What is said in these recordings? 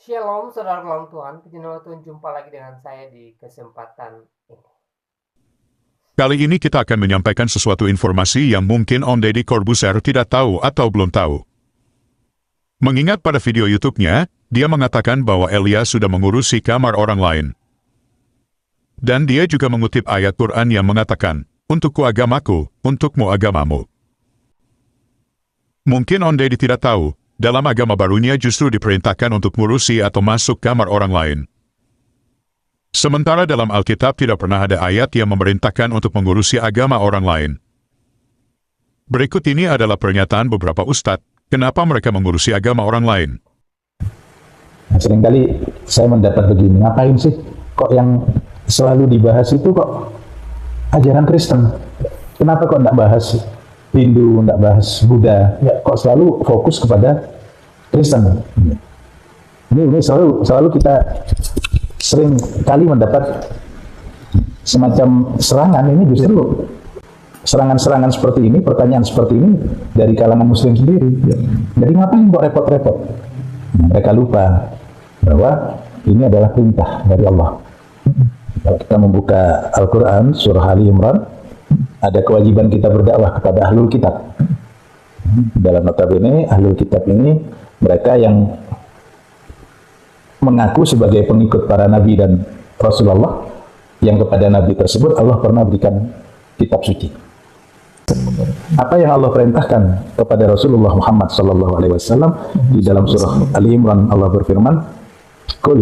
Shalom saudara dalam Tuhan, puji nama Tuhan, jumpa lagi dengan saya di kesempatan ini. Kali ini kita akan menyampaikan sesuatu informasi yang mungkin Om Deddy Corbuzier tidak tahu atau belum tahu. Mengingat pada video YouTube-nya, dia mengatakan bahwa Elia sudah mengurusi kamar orang lain. Dan dia juga mengutip ayat Quran yang mengatakan, "Untukku agamaku, untukmu agamamu." Mungkin Om Deddy tidak tahu, dalam agama barunya justru diperintahkan untuk mengurusi atau masuk kamar orang lain. Sementara dalam Alkitab tidak pernah ada ayat yang memerintahkan untuk mengurusi agama orang lain. Berikut ini adalah pernyataan beberapa ustadz, kenapa mereka mengurusi agama orang lain. Nah, seringkali saya mendapat begini, ngapain sih kok yang selalu dibahas itu kok ajaran Kristen? Kenapa kok enggak bahas Hindu, enggak bahas Buddha? Ya, kok selalu fokus kepada Kristen? Ini selalu kita sering kali mendapat semacam serangan. Ini justru serangan-serangan seperti ini, pertanyaan seperti ini dari kalangan Muslim sendiri. Jadi ngapain kok repot-repot? Mereka lupa bahwa ini adalah perintah dari Allah. Kalau kita membuka Al-Quran, surah Ali Imran, ada kewajiban kita berdakwah kepada ahlul kitab. Dalam notabene, ahlul kitab ini mereka yang mengaku sebagai pengikut para nabi dan Rasulullah, yang kepada nabi tersebut Allah pernah berikan kitab suci. Apa yang Allah perintahkan kepada Rasulullah Muhammad SAW di dalam surah Ali Imran, Allah berfirman, "Qul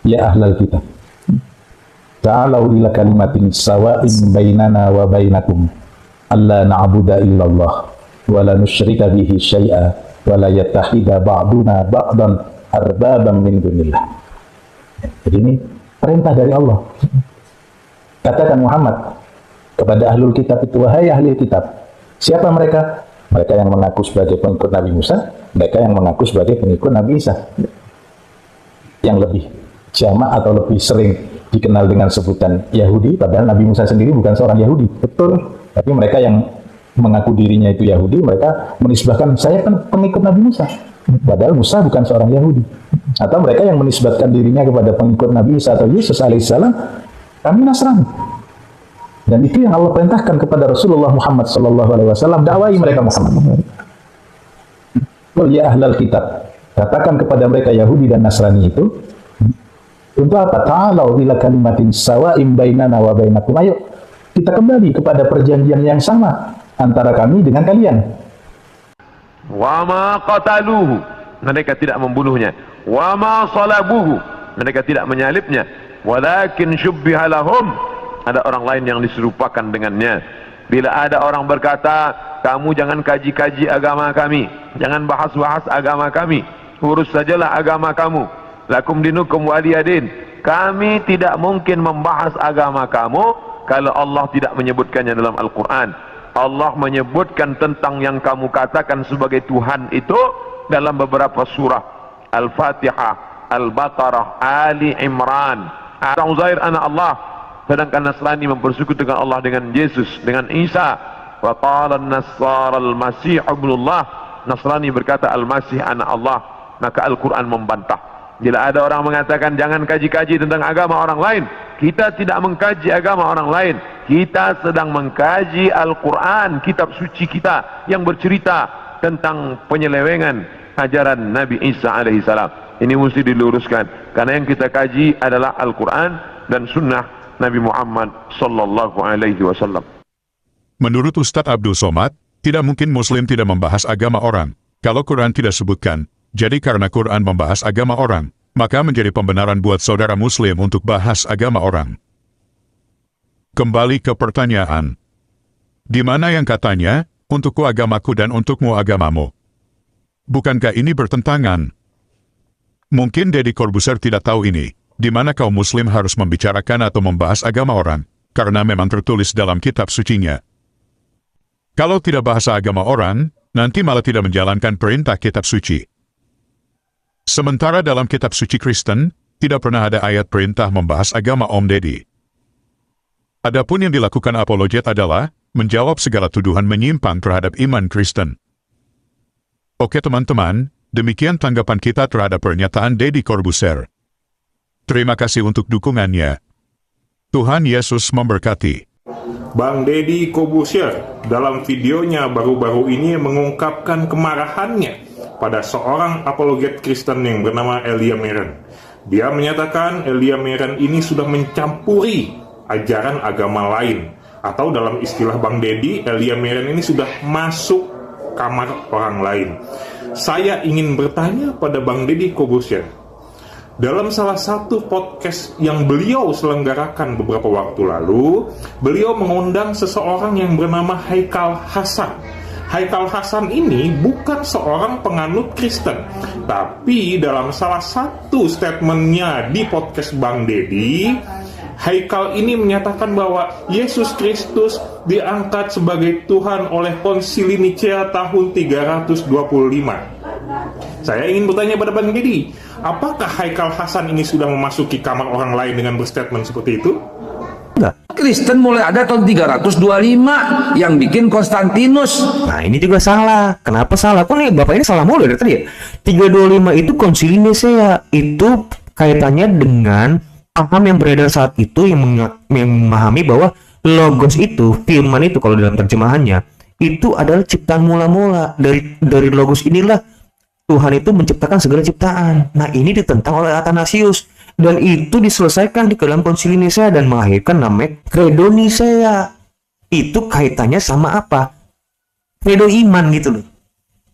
ya ahlal kitab, ta'alau ila kalimatin sawa'in bainana wa bainakum alla na'budu illallah wa la nusyrika bihi syai'a wa la yattakhidha ba'duna ba'dan arbabam min dunillah." Jadi ini perintah dari Allah. Katakan Muhammad kepada ahlul kitab itu, wahai ahli kitab. Siapa mereka? Mereka yang mengaku sebagai pengikut Nabi Musa, mereka yang mengaku sebagai pengikut Nabi Isa. Yang lebih jamak atau lebih sering dikenal dengan sebutan Yahudi, padahal Nabi Musa sendiri bukan seorang Yahudi. Betul. Tapi mereka yang mengaku dirinya itu Yahudi, mereka menisbahkan, saya kan pengikut Nabi Musa. Padahal Musa bukan seorang Yahudi. Atau mereka yang menisbatkan dirinya kepada pengikut Nabi Isa atau Yesus alaihissalam, kami Nasrani. Dan itu yang Allah perintahkan kepada Rasulullah Muhammad SAW, dakwai mereka Muhammad. Qul ya ahlal kitab, katakan kepada mereka Yahudi dan Nasrani itu, untuk apa? Ta'alau ila kalimatin sawa'im bainana wa bainakum. Ayo kita kembali kepada perjanjian yang sama antara kami dengan kalian. Wa ma qataluhu, mereka tidak membunuhnya. Wa ma salabuhu, mereka tidak menyalibnya. Walakin syubbiha lahum, ada orang lain yang diserupakan dengannya. Bila ada orang berkata, kamu jangan kaji-kaji agama kami, jangan bahas-bahas agama kami, urus sajalah agama kamu, lakum dinukum waliyadin. Kami tidak mungkin membahas agama kamu kalau Allah tidak menyebutkannya dalam Al-Quran. Allah menyebutkan tentang yang kamu katakan sebagai Tuhan itu dalam beberapa surah, Al-Fatihah, Al-Baqarah, Ali Imran. Uzair anak Allah, sedangkan Nasrani mempersekutukan Allah dengan Yesus, dengan Isa. Wa qala an-nasara al-masih ibnullah, Nasrani berkata Al-Masih anak Allah. Maka Al-Quran membantah. Bila ada orang mengatakan jangan kaji-kaji tentang agama orang lain, kita tidak mengkaji agama orang lain, kita sedang mengkaji Al-Quran, kitab suci kita yang bercerita tentang penyelewengan ajaran Nabi Isa alaihissalam. Ini mesti diluruskan, karena yang kita kaji adalah Al-Quran dan sunnah Nabi Muhammad sallallahu alaihi wasallam. Menurut Ustadz Abdul Somad, tidak mungkin Muslim tidak membahas agama orang. Kalau Quran tidak sebutkan, jadi karena Quran membahas agama orang, maka menjadi pembenaran buat saudara Muslim untuk bahas agama orang. Kembali ke pertanyaan. Di mana yang katanya, untukku agamaku dan untukmu agamamu? Bukankah ini bertentangan? Mungkin Deddy Corbuzier tidak tahu ini, di mana kaum Muslim harus membicarakan atau membahas agama orang, karena memang tertulis dalam kitab sucinya. Kalau tidak bahasa agama orang, nanti malah tidak menjalankan perintah kitab suci. Sementara dalam kitab suci Kristen, tidak pernah ada ayat perintah membahas agama Om Deddy. Adapun yang dilakukan apologet adalah menjawab segala tuduhan menyimpang terhadap iman Kristen. Oke teman-teman, Demikian tanggapan kita terhadap pernyataan Deddy Corbuzier. Terima kasih untuk dukungannya. Tuhan Yesus memberkati. Bang Deddy Corbuzier dalam videonya baru-baru ini mengungkapkan kemarahannya pada seorang apologet Kristen yang bernama Elia Meren. Dia menyatakan Elia Meren ini sudah mencampuri ajaran agama lain, atau dalam istilah Bang Deddy, Elia Meren ini sudah masuk kamar orang lain. Saya ingin bertanya pada Bang Deddy Corbuzier, dalam salah satu podcast yang beliau selenggarakan beberapa waktu lalu, beliau mengundang seseorang yang bernama Haikal Hasan. Haikal Hasan ini bukan seorang penganut Kristen, tapi dalam salah satu statementnya di podcast Bang Deddy, Haikal ini menyatakan bahwa Yesus Kristus diangkat sebagai Tuhan oleh Konsili Nicea tahun 325. Saya ingin bertanya pada Bang Deddy, apakah Haikal Hasan ini sudah memasuki kamar orang lain dengan berstatement seperti itu? Kristen mulai ada tahun 325 yang bikin Konstantinus. Nah ini juga salah. Kenapa salah? Kok nih Bapak ini salah mulu dari tadi ya? 325 itu Konsili Nicea. Itu kaitannya dengan paham yang beredar saat itu yang memahami bahwa logos itu, firman itu kalau dalam terjemahannya, itu adalah ciptaan mula-mula. Dari logos inilah Tuhan itu menciptakan segala ciptaan. Nah ini ditentang oleh Athanasius. Dan itu diselesaikan di dalam Konsili Nicea dan melahirkan namanya Credo Nicea. Itu kaitannya sama apa? Credo iman gitu loh.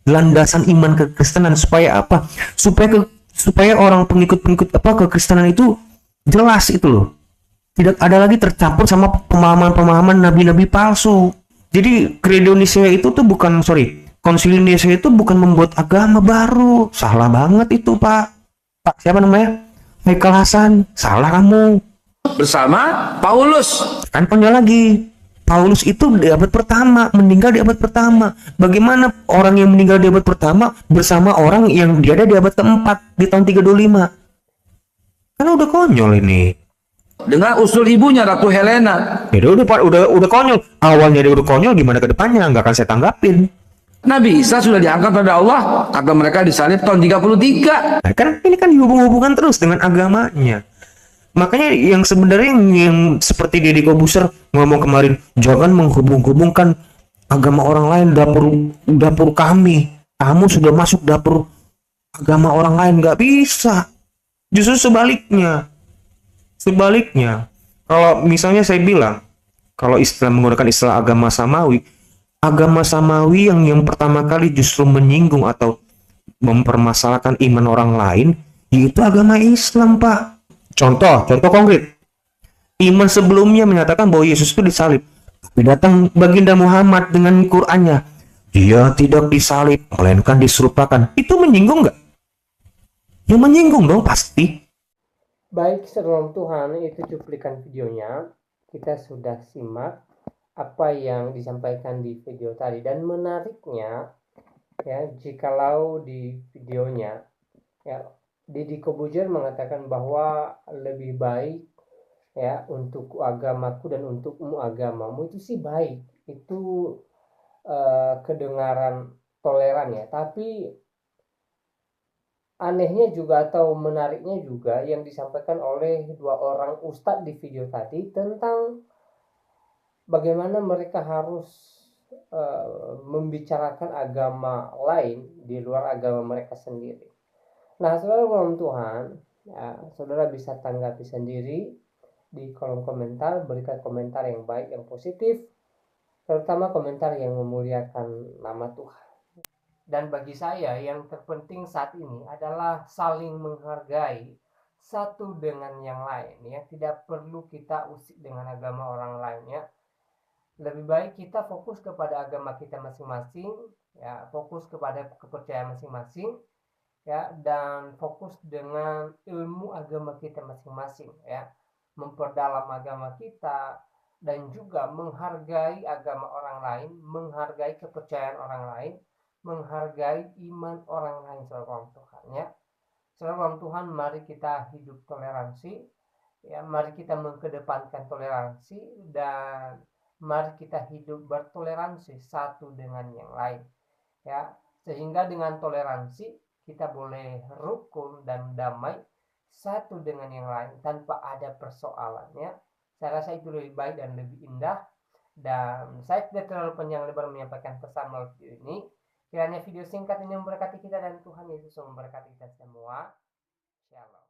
Landasan iman kekristenan supaya apa? Supaya orang pengikut kekristenan itu jelas itu loh. Tidak ada lagi tercampur sama pemahaman-pemahaman nabi-nabi palsu. Jadi Credo Nicea itu tuh Konsili Nicea itu bukan membuat agama baru. Salah banget itu, Pak. Pak siapa namanya? Haikal Hasan. Salah kamu. Bersama Paulus. Kan konyol lagi. Paulus itu di abad pertama, meninggal di abad pertama. Bagaimana orang yang meninggal di abad pertama bersama orang yang dia ada di abad keempat di tahun 325? Kan udah konyol ini. Dengan usul ibunya Ratu Helena. Ya udah konyol. Awalnya dia udah konyol, gimana ke depannya nggak akan saya tanggapin. Nabi Isa sudah diangkat oleh Allah, kata mereka disalib tahun 33. Nah, kan ini kan dihubung-hubungkan terus dengan agamanya. Makanya yang sebenarnya yang seperti Deddy Corbuzier ngomong kemarin, jangan menghubung-hubungkan agama orang lain dapur kami. Kamu sudah masuk dapur agama orang lain, nggak bisa. Justru sebaliknya. Kalau misalnya saya bilang, kalau menggunakan istilah agama samawi yang pertama kali justru menyinggung atau mempermasalahkan iman orang lain, yaitu agama Islam, Pak. Contoh konkret. Iman sebelumnya menyatakan bahwa Yesus itu disalib. Tapi datang baginda Muhammad dengan Qur'annya. Dia tidak disalib, melainkan diserupakan. Itu menyinggung nggak? Ya menyinggung dong, pasti. Baik, saudara Tuhan, itu cuplikan videonya. Kita sudah simak apa yang disampaikan di video tadi, dan menariknya ya, jikalau di videonya ya Deddy Corbuzier mengatakan bahwa lebih baik ya untuk agamaku dan untukmu agamamu, itu sih baik, itu kedengaran toleran ya. Tapi anehnya juga atau menariknya juga yang disampaikan oleh dua orang ustadz di video tadi tentang bagaimana mereka harus membicarakan agama lain di luar agama mereka sendiri. Nah, saudara Tuhan, ya, saudara bisa tanggapi sendiri di kolom komentar, berikan komentar yang baik, yang positif, terutama komentar yang memuliakan nama Tuhan. Dan bagi saya yang terpenting saat ini adalah saling menghargai satu dengan yang lain ya. Tidak perlu kita usik dengan agama orang lain ya. Lebih baik kita fokus kepada agama kita masing-masing ya, fokus kepada kepercayaan masing-masing ya, dan fokus dengan ilmu agama kita masing-masing ya, memperdalam agama kita dan juga menghargai agama orang lain, menghargai kepercayaan orang lain, menghargai iman orang lain. Saudara Tuhan ya, saudara Tuhan, mari kita hidup toleransi ya, mari kita mengedepankan toleransi, dan mari kita hidup bertoleransi satu dengan yang lain ya, sehingga dengan toleransi kita boleh rukun dan damai satu dengan yang lain tanpa ada persoalannya. Saya rasa itu lebih baik dan lebih indah. Dan saya tidak terlalu panjang lebar menyampaikan pesan melalui video ini. Kiranya video singkat ini memberkati kita dan Tuhan Yesus memberkati kita semua. Shalom.